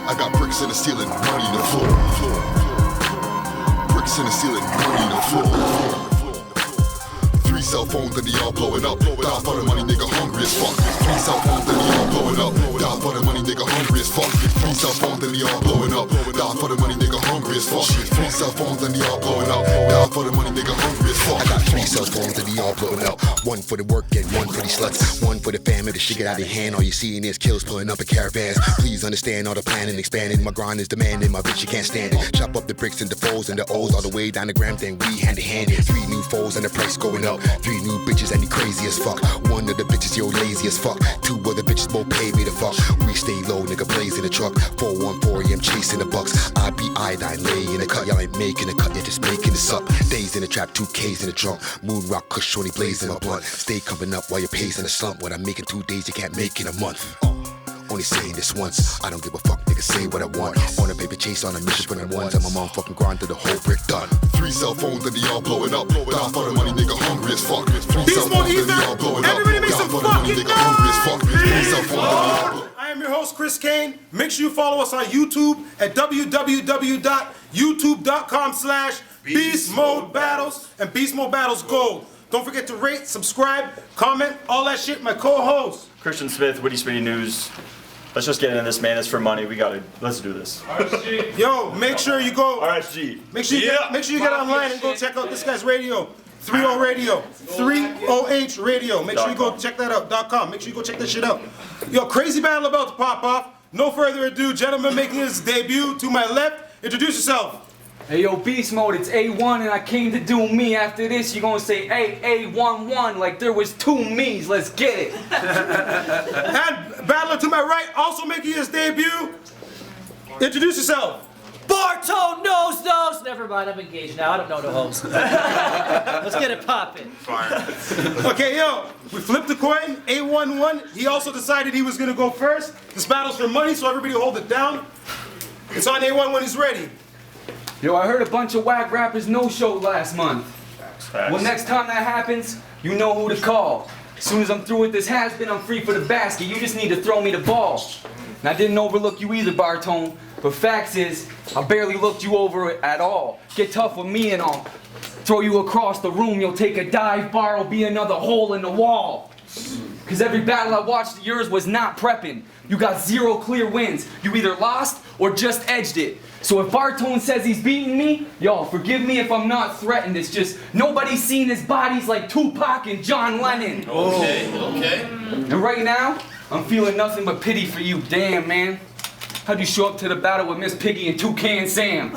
I got bricks in the ceiling, money in the floor. Bricks in the ceiling, money in the floor. 3 cell phones and they all blowing up. Die for the money, nigga hungry as fuck. 3 cell phones and they all blowing up. Die for the money, nigga hungry as fuck. 3 cell phones and they all blowing up. Die for the money, nigga hungry as fuck. 3 cell phones and they all blowing up. Die for the money, nigga hungry as fuck. I got 3 cell phones and they all blowing up. 1 for the work and 1 for these sluts. 1 for the fam, if the shit get out of hand, all you seeing is kills pulling up in caravans. Please understand all the planning, expanding. My grind is demanding, my bitch you can't stand it. Chop up the bricks and the foes and the O's all the way down the gram, then we hand in hand. 3 new foes and the price going up. 3 new bitches and they crazy as fuck. 1 of the bitches yo lazy as fuck. 2 other bitches both pay me the fuck. We stay low, nigga blaze in the truck. 414 AM chasing the bucks. I be iodine, lay in the cut. Y'all ain't making the cut, you're just making this up. Days in the trap, 2Ks in the trunk. Moon rock, kush, shorty blazing my blunt. Stay coming up while you're pacing a slump. What I make in 2 days, you can't make in a month. Only saying this once. I don't give a fuck, nigga, say what I want. On a paper chase, on a mission for the ones. I'm a motherfucking grind to the whole brick done. 3 cell phones and they all blowing up. Die for the money, nigga hungry as fuck. 3 cell phones and they all blowing up. Everybody make some fucking noise! I am your host, Chris Kane. Make sure you follow us on YouTube at www.youtube.com/BeastModeBattles and Beast Mode Battles Gold. Don't forget to rate, subscribe, comment, all that shit. My co-host Christian Smith, Witty Spitty News. Let's just get into this, man. It's for money. Let's do this. RSG. Yo, make sure you go. RSG. Make sure you get online and go check out this guy's radio. 30 Radio, 30H Radio. Make sure you go check that out. .com. Make sure you go check that shit out. Yo, crazy battle about to pop off. No further ado, gentleman making his debut to my left. Introduce yourself. Hey yo, Beast Mode, it's A1 and I came to do me. After this, you're gonna say A11 like there was 2 me's. Let's get it. And battler to my right, also making his debut. Introduce yourself. BARTONE knows those. Never mind, I'm engaged now. I don't know the host. Let's get it poppin'. Okay, yo, we flipped the coin. A1 won. He also decided he was gonna go first. This battle's for money, so everybody hold it down. It's on A1 when he's ready. Yo, I heard a bunch of whack rappers no-showed last month. Well, next time that happens, you know who to call. As soon as I'm through with this has-been, I'm free for the basket. You just need to throw me the ball. And I didn't overlook you either, BARTONE. But facts is, I barely looked you over at all. Get tough with me and I'll throw you across the room. You'll take a dive bar, will be another hole in the wall. Cause every battle I watched of yours was not prepping. You got 0 clear wins. You either lost or just edged it. So if BARTONE says he's beating me, y'all forgive me if I'm not threatened. It's just nobody's seen his bodies like Tupac and John Lennon. Okay. And right now, I'm feeling nothing but pity for you. Damn, man. How'd you show up to the battle with Miss Piggy and Toucan Sam?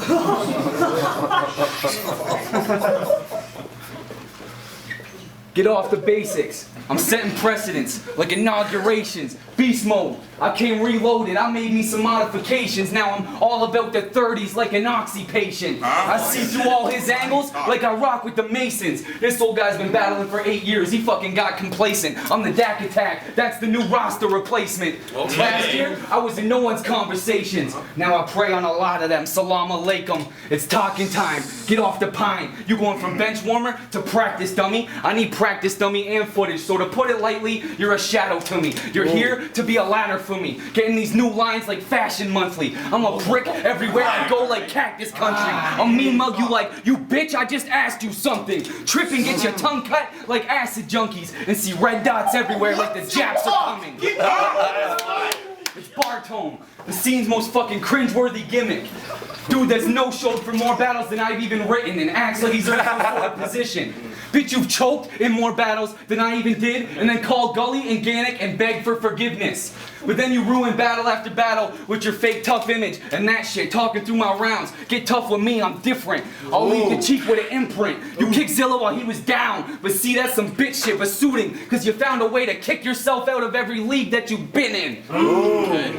Get off the basics. I'm setting precedents, like inaugurations. Beast mode. I came reloaded, I made me some modifications. Now I'm all about the 30s like an oxy patient. I see through all his angles like I rock with the Masons. This old guy's been battling for 8 years, he fucking got complacent. I'm the DAC attack, that's the new roster replacement. Last year, I was in no one's conversations. Now I prey on a lot of them, salam alaikum. It's talking time, get off the pine. You going from bench warmer to practice dummy? I need practice dummy and footage, so to put it lightly, you're a shadow to me. You're here to be a ladder for me, getting these new lines like Fashion Monthly. I'm a brick everywhere I go like Cactus Country. I'll mean mug you like, you bitch, I just asked you something. Trip and get your tongue cut like acid junkies and see red dots everywhere like the Japs are coming. It's BARTONE, the scene's most fucking cringeworthy gimmick. Dude that's no-showed for more battles than I've even written and acts like he's ready for a position. Bitch, you've choked in more battles than I even did and then called Gully and Gannick and begged for forgiveness. But then you ruin battle after battle with your fake tough image and that shit, talking through my rounds. Get tough with me, I'm different. I'll leave the cheek with an imprint. You kicked Zilla while he was down, but see that's some bitch shit, but suiting, cause you found a way to kick yourself out of every league that you've been in. Okay.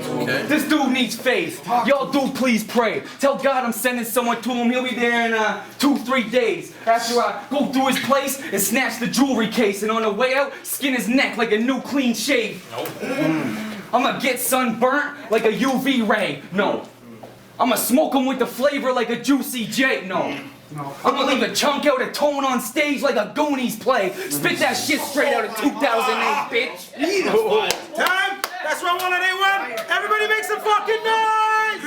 This dude needs faith. Y'all do please pray. Tell God I'm sending someone to him. He'll be there in 2-3 days. After I go through his place and snatch the jewelry case, and on the way out, skin his neck like a new clean shave. I'ma get sunburnt like a UV ray. No. I'ma smoke him with the flavor like a Juicy J. No. I'ma leave a chunk out of tone on stage like a Goonies play. Spit that shit straight out of 2008, bitch. Time. That's round 1 on A1. Everybody make some fucking noise.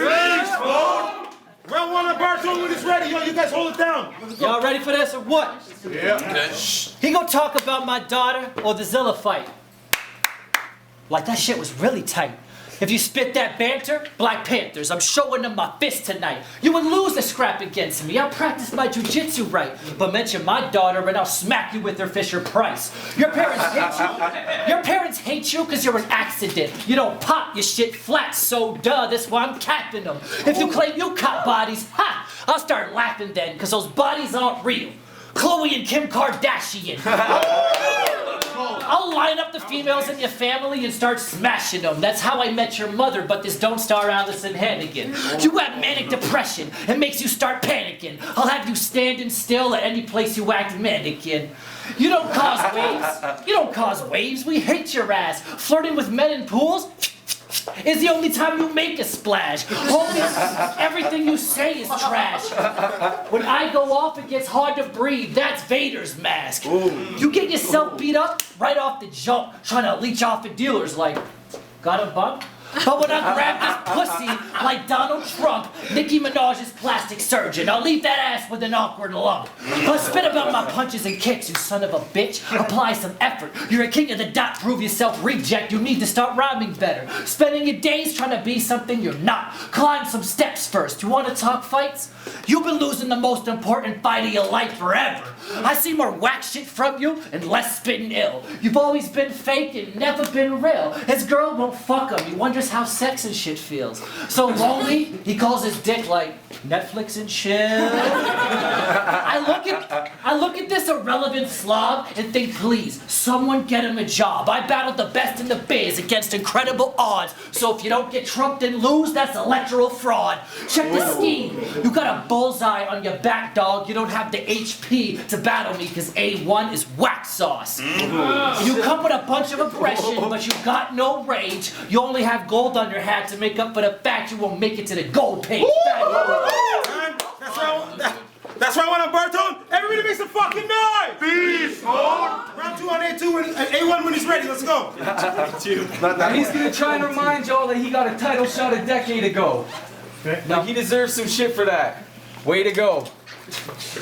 Round one of BARTONE when it's ready. Yo, you guys hold it down. Y'all ready for this or what? Yeah. He gonna talk about my daughter or the Zilla fight. Like that shit was really tight. If you spit that banter, Black Panthers, I'm showing them my fist tonight. You would lose the scrap against me. I'll practice my jujitsu right. But mention my daughter and I'll smack you with her Fisher Price. Your parents hate you. Your parents hate you because you're an accident. You don't pop your shit flat, so duh, that's why I'm capping them. If you claim you cop bodies, ha! I'll start laughing then, because those bodies aren't real. Khloe and Kim Kardashian. I'll line up the females in your family and start smashing them. That's how I met your mother, but this don't star Allison Hannigan. You have manic depression. It makes you start panicking. I'll have you standing still at any place you act mannequin. You don't cause waves. You don't cause waves. We hate your ass. Flirting with men in pools is the only time you make a splash. Homie, everything you say is trash. When I go off, it gets hard to breathe. That's Vader's mask. You get yourself beat up right off the jump, trying to leech off of dealers like, got a bump? But when I grab this pussy like Donald Trump, Nicki Minaj's plastic surgeon, I'll leave that ass with an awkward lump. But spit about my punches and kicks, you son of a bitch. Apply some effort. You're a king of the dot, prove yourself, reject. You need to start rhyming better. Spending your days trying to be something you're not. Climb some steps first. You want to talk fights? You've been losing the most important fight of your life forever. I see more whack shit from you and less spitting ill. You've always been fake and never been real. His girl won't fuck him. He wonders how sex and shit feels. So lonely, he calls his dick like Netflix and chill. I look at this irrelevant slob and think, please, someone get him a job. I battled the best in the biz against incredible odds. So if you don't get trumped and lose, that's electoral fraud. Check the scheme. You got a bullseye on your back, dog. You don't have the HP to battle me because A1 is whack sauce. You come with a bunch of aggression, but you got no rage. You only have gold on your hat to make up for the fact you won't make it to the gold page. That's why I want on BARTONE. Everybody make some fucking noise! Beast mode! Round two on A2 and A1 when he's ready. Let's go. And he's gonna try and remind y'all that he got a title shot a decade ago. Now he deserves some shit for that. Way to go.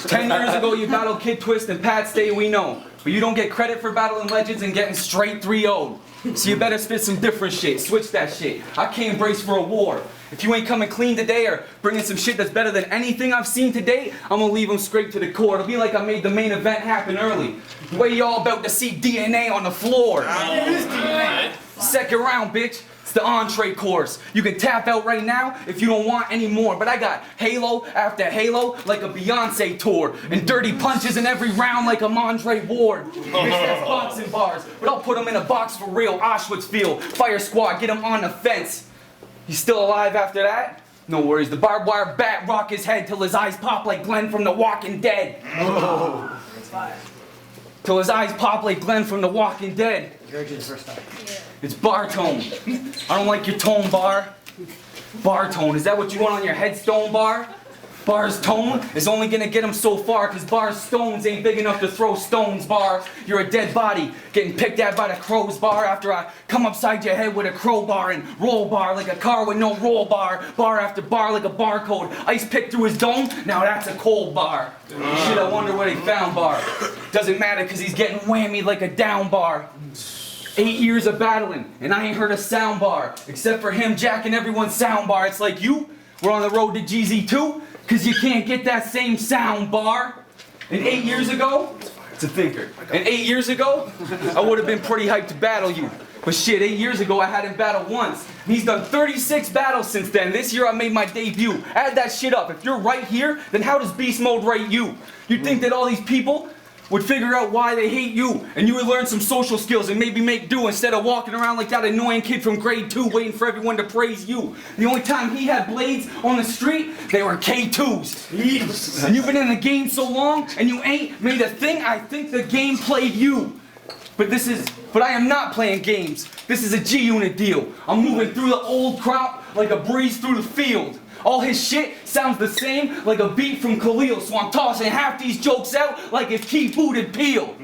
10 years ago you battled Kid Twist and Pat Stay, we know. But you don't get credit for battling legends and getting straight 3-0'd. So you better spit some different shit. Switch that shit. I came braced for a war. If you ain't coming clean today or bringing some shit that's better than anything I've seen to date, I'm gonna leave them scraped to the core. It'll be like I made the main event happen early. The way y'all about to see DNA on the floor. Second round, bitch. It's the entree course. You can tap out right now if you don't want any more. But I got Halo after Halo like a Beyonce tour. And dirty punches in every round like a Mondre Ward. Bitch, that's boxing bars. But I'll put them in a box for real. Auschwitz field. Fire squad, get him on the fence. He's still alive after that? No worries. The barbed wire bat rock his head till his eyes pop like Glenn from The Walking Dead. Till his eyes pop like Glenn from The Walking Dead. It's BARTONE. I don't like your tone, Bar. BARTONE, is that what you want on your headstone, Bar? Bar's tone is only gonna get him so far cause Bar's stones ain't big enough to throw stones, Bar. You're a dead body getting picked at by the crows, Bar, after I come upside your head with a crowbar and roll Bar like a car with no roll bar. Bar after bar like a barcode. Ice picked through his dome, now that's a cold Bar. Shit, I wonder what he found, Bar. Doesn't matter cause he's getting whammied like a down Bar. 8 years of battling, and I ain't heard a sound bar, except for him jacking everyone's sound bar. It's like you, we're on the road to GZ2, cause you can't get that same sound bar. And 8 years ago, it's a thinker. And 8 years ago, I would have been pretty hyped to battle you. But shit, 8 years ago I had him battle once. And he's done 36 battles since then. This year I made my debut. Add that shit up. If you're right here, then how does Beast Mode rate you? You'd think that all these people would figure out why they hate you, and you would learn some social skills and maybe make do instead of walking around like that annoying kid from grade 2 waiting for everyone to praise you. The only time he had blades on the street, they were K2s. And you've been in the game so long, and you ain't made a thing. I think the game played you. But I am not playing games. This is a G-Unit deal. I'm moving through the old crop like a breeze through the field. All his shit sounds the same like a beat from Khalil, so I'm tossing half these jokes out like if Key Food had peeled.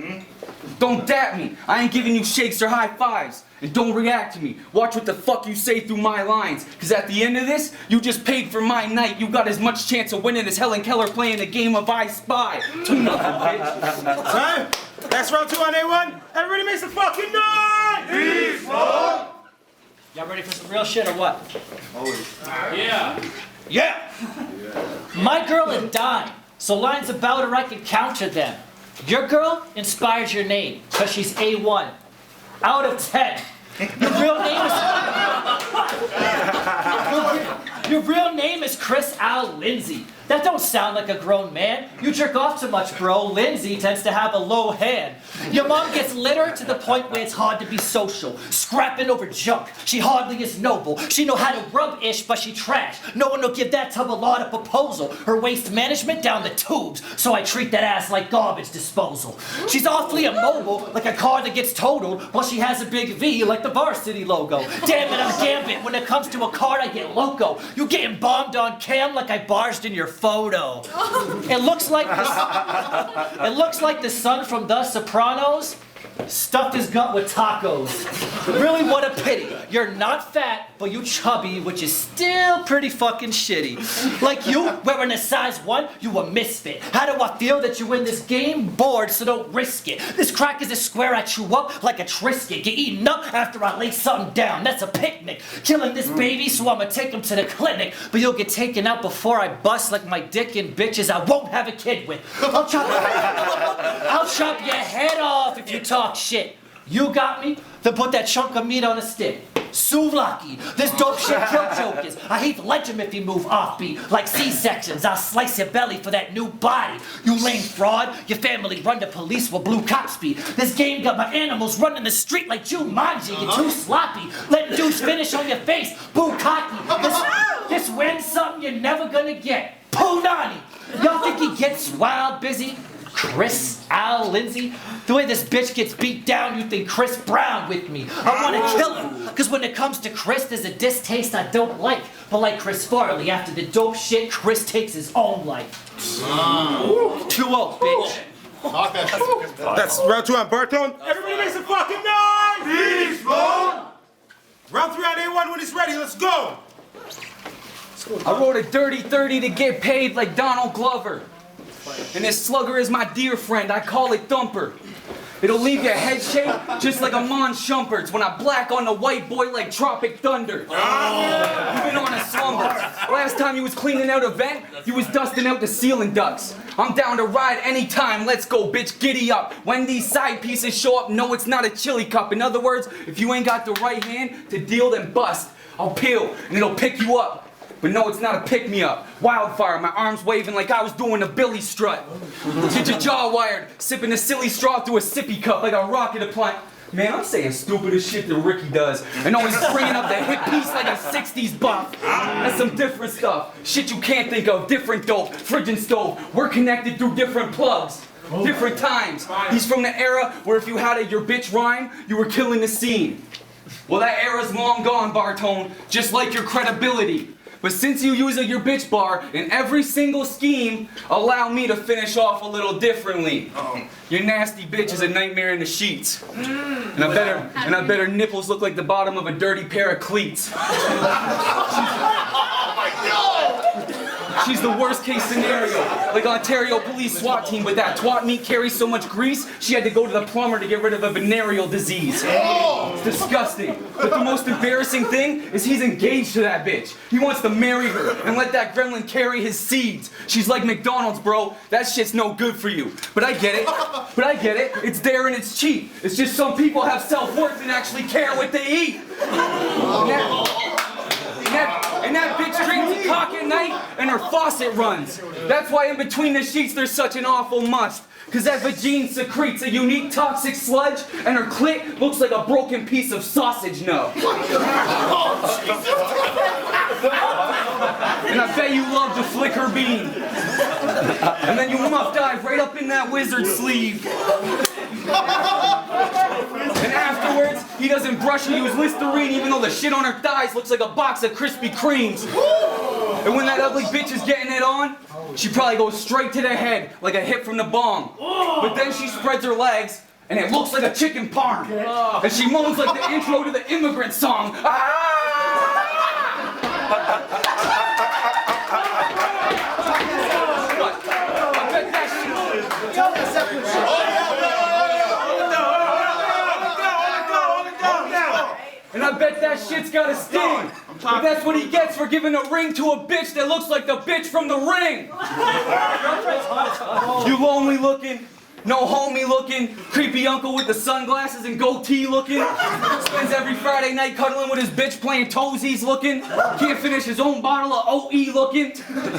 Don't dap me, I ain't giving you shakes or high fives. And don't react to me. Watch what the fuck you say through my lines. Cause at the end of this, you just paid for my night. You got as much chance of winning as Helen Keller playing a game of I Spy. Do nothing, bitch. Time. That's round 2 on A1. Everybody make some fucking noise! Peace, bro! Y'all ready for some real shit or what? Yeah. My girl is dying, so lines about her I can counter them. Your girl inspires your name, cause she's A1. Out of 10. Your real name is Chris Al Lindsay. That don't sound like a grown man. You jerk off too much, bro. Lindsay tends to have a low hand. Your mom gets litter to the point where it's hard to be social. Scrapping over junk. She hardly is noble. She know how to rub-ish, but she trash. No one will give that tub a lot of proposal. Her waste management down the tubes, so I treat that ass like garbage disposal. She's awfully immobile, like a car that gets totaled, while she has a big V like the varsity logo. Damn it, I'm Gambit. When it comes to a card, I get loco. You getting bombed on cam like I barged in your photo. It looks like the son from The Sopranos stuffed his gut with tacos. Really, what a pity. You're not fat, but you chubby, which is still pretty fucking shitty. Like you, wearing a size 1, you a misfit. How do I feel that you in this game? Bored, so don't risk it. This crack is a square I chew up like a Triscuit. Get eaten up after I lay something down. That's a picnic. Killing this baby, so I'ma take him to the clinic. But you'll get taken out before I bust like my dick and bitches I won't have a kid with. I'll chop your head off if you talk shit. You got me? Then put that chunk of meat on a stick. Souvlaki. This dope shit kill jokers. I hate to let him if you move offbeat. Like C-sections, I'll slice your belly for that new body. You lame fraud. Your family run the police with blue cop speed. This game got my animals running the street like Jumanji. You're too sloppy. Letting dudes finish on your face. Bukkake. This wins something you're never gonna get. Punani. Y'all think he gets wild busy? Chris Al Lindsay? The way this bitch gets beat down, you think Chris Brown with me. I want to kill her, because when it comes to Chris, there's a distaste I don't like. But like Chris Farley, after the dope shit, Chris takes his own life. 2-0, bitch. That's round 2 on Bartone. Everybody make some fucking noise! Peace, bro! Round 3 on A1 when it's ready, let's go! I wrote a dirty 30 to get paid like Donald Glover. And this slugger is my dear friend, I call it Thumper. It'll leave your head shaped just like a Mon Shumpert's when I black on the white boy like Tropic Thunder. You've been on a slumber. Last time you was cleaning out a vent, you was dusting out the ceiling ducts. I'm down to ride anytime, let's go bitch, giddy up. When these side pieces show up, no it's not a chili cup. In other words, if you ain't got the right hand to deal then bust. I'll peel and it'll pick you up. But no, it's not a pick-me-up. Wildfire, my arms waving like I was doing a Billy strut. Get your jaw wired, sipping a silly straw through a sippy cup like a rocket appliance. Man, I'm saying stupidest shit that Ricky does. And always bringing up the hit piece like a 60s buff. That's some different stuff. Shit you can't think of, different dope, fridge and stove. We're connected through different plugs. Different times. He's from the era where if you had your bitch rhyme, you were killing the scene. Well, that era's long gone, Bartone, just like your credibility. But since you use your bitch bar in every single scheme, allow me to finish off a little differently. Your nasty bitch is a nightmare in the sheets. And I bet her nipples look like the bottom of a dirty pair of cleats. She's the worst case scenario. Like Ontario police SWAT team, but that twat meat carries so much grease, she had to go to the plumber to get rid of a venereal disease. It's disgusting. But the most embarrassing thing is he's engaged to that bitch. He wants to marry her and let that gremlin carry his seeds. She's like McDonald's, bro. That shit's no good for you. But I get it. It's there and it's cheap. It's just some people have self-worth and actually care what they eat. And that bitch drinks a cock at night and her faucet runs. That's why in between the sheets there's such an awful must. Cause that vagine secretes a unique toxic sludge and her clit looks like a broken piece of sausage nub. And I bet you love to flick her bean. And then you muff dive right up in that wizard sleeve. And afterwards, he doesn't brush and use Listerine even though the shit on her thighs looks like a box of Krispy Kremes. And when that ugly bitch is getting it on, she probably goes straight to the head like a hit from the bomb. But then she spreads her legs and it looks like a chicken parm. And she moans like the intro to the Immigrant Song. And I bet that shit's got a sting. But that's what he gets for giving a ring to a bitch that looks like the bitch from The Ring. You lonely looking, no homie looking, creepy uncle with the sunglasses and goatee looking, spends every Friday night cuddling with his bitch playing toesies looking, can't finish his own bottle of OE looking,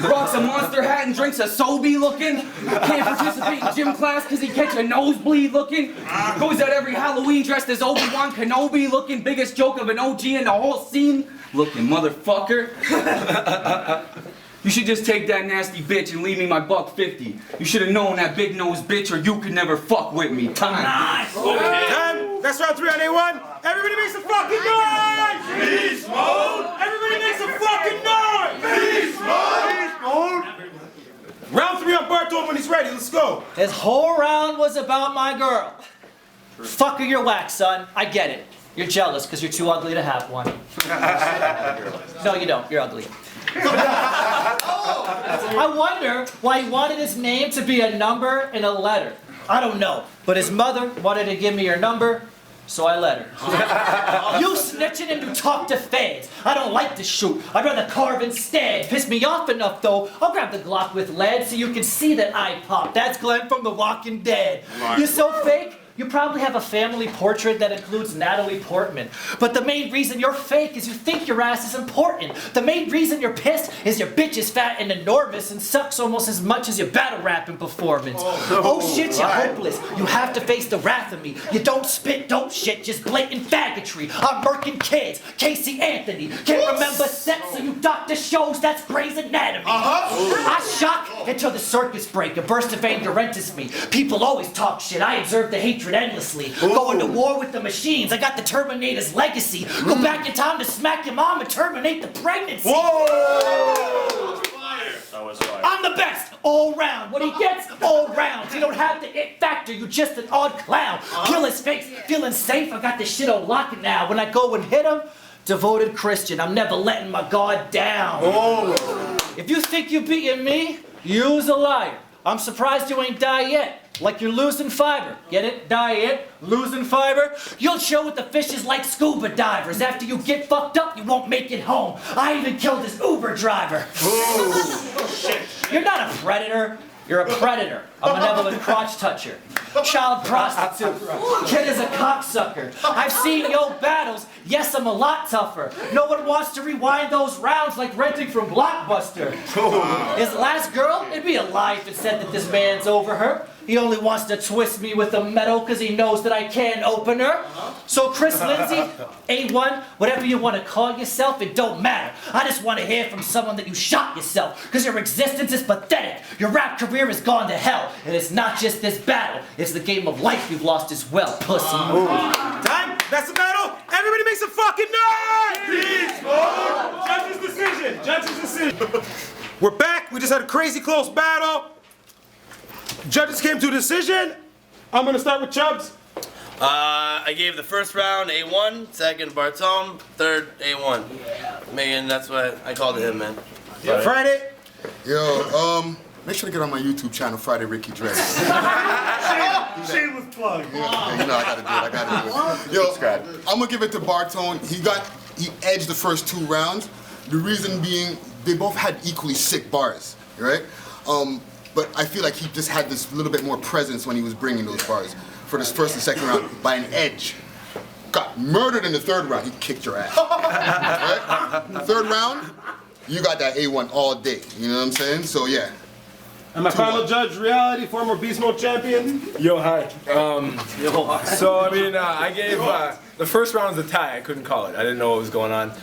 rocks a Monster hat and drinks a Sobe looking, can't participate in gym class because he catch a nosebleed looking, goes out every Halloween dressed as Obi-Wan Kenobi looking, biggest joke of an OG in the whole scene looking, motherfucker. You should just take that nasty bitch and leave me my $1.50. You should have known that big nose bitch or you could never fuck with me. Time. Nice. Okay. Time. That's round 3 on A1. Everybody make some fucking noise! Beast mode! Everybody make some fucking noise! Beast mode! Round 3 on BARTONE when he's ready. Let's go. This whole round was about my girl. Fuck her your whack, son. I get it. You're jealous because you're too ugly to have one. No, you don't. You're ugly. I wonder why he wanted his name to be a number and a letter. I don't know, but his mother wanted to give me her number, so I let her. You snitching and you talk to feds. I don't like to shoot. I'd rather carve instead. Piss me off enough though, I'll grab the Glock with lead so you can see that I pop. That's Glenn from The Walking Dead. You're so fake. You probably have a family portrait that includes Natalie Portman. But the main reason you're fake is you think your ass is important. The main reason you're pissed is your bitch is fat and enormous and sucks almost as much as your battle rapping performance. Oh shit, you're hopeless. You have to face the wrath of me. You don't spit, don't shit, just blatant faggotry. I'm murking kids, Casey Anthony. Can't remember sex, so you doctor shows, that's Grey's Anatomy. I shock until the circus break. A burst of anger enters me. People always talk shit. I observe the hatred endlessly. Going to war with the machines. I got the Terminator's legacy. Go back in time to smack your mom and terminate the pregnancy. That was fire. I'm the best all round. What he gets, all rounds. You don't have the it factor. You're just an odd clown. Kill his face. Feeling safe. I got this shit on lock now. When I go and hit him, devoted Christian. I'm never letting my guard down. If you think you're beating me, you's a liar. I'm surprised you ain't die yet. Like you're losing fiber. Get it? Diet. Losing fiber. You'll chill with the fishes like scuba divers. After you get fucked up, you won't make it home. I even killed this Uber driver. You're not a predator. You're a predator. A malevolent crotch toucher. Child prostitute. Kid is a cocksucker. I've seen yo battles. Yes, I'm a lot tougher. No one wants to rewind those rounds like renting from Blockbuster. His last girl, it'd be a lie if it said that this man's over her. He only wants to twist me with a metal because he knows that I can't open her. So Chris Lindsay, A1, whatever you want to call yourself, it don't matter. I just want to hear from someone that you shot yourself because your existence is pathetic. Your rap career has gone to hell. And it's not just this battle. It's the game of life you've lost as well, pussy. Time. That's the battle. Everybody make some fucking noise! Beast mode! Judge's decision. Judge's decision. We're back. We just had a crazy close battle. Judges came to a decision. I'm gonna start with Chubbs. I gave the first round A1, second BARTONE, third A1. Megan, that's what I called it him, man. Yeah. Friday. Yo, make sure to get on my YouTube channel, Friday Ricky Dre. Shameless plug. Yeah, you know I gotta do it. Yo, I'm gonna give it to BARTONE. He edged the first 2 rounds. The reason being, they both had equally sick bars, right? But I feel like he just had this little bit more presence when he was bringing those bars. For this first and second round, by an edge. Got murdered in the 3rd round, he kicked your ass. Right? 3rd round, you got that A1 all day. You know what I'm saying? So yeah. And my final judge, Reality, former Beast Mode champion. Yo, hi. So, I mean, I gave, the first round was a tie. I couldn't call it. I didn't know what was going on.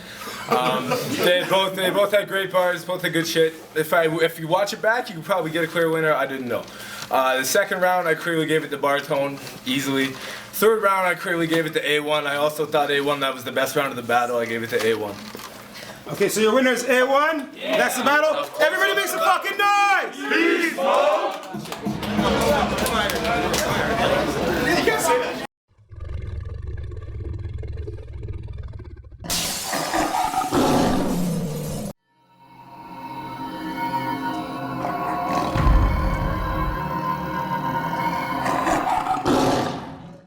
They both had great bars, both had good shit. If you watch it back, you could probably get a clear winner. I didn't know. The second round, I clearly gave it to BARTONE, easily. 3rd round, I clearly gave it to A1. I also thought A1, that was the best round of the battle. I gave it to A1. Okay, so your winner is A1. Yeah. That's the battle. Everybody make some fucking noise! Beast mode!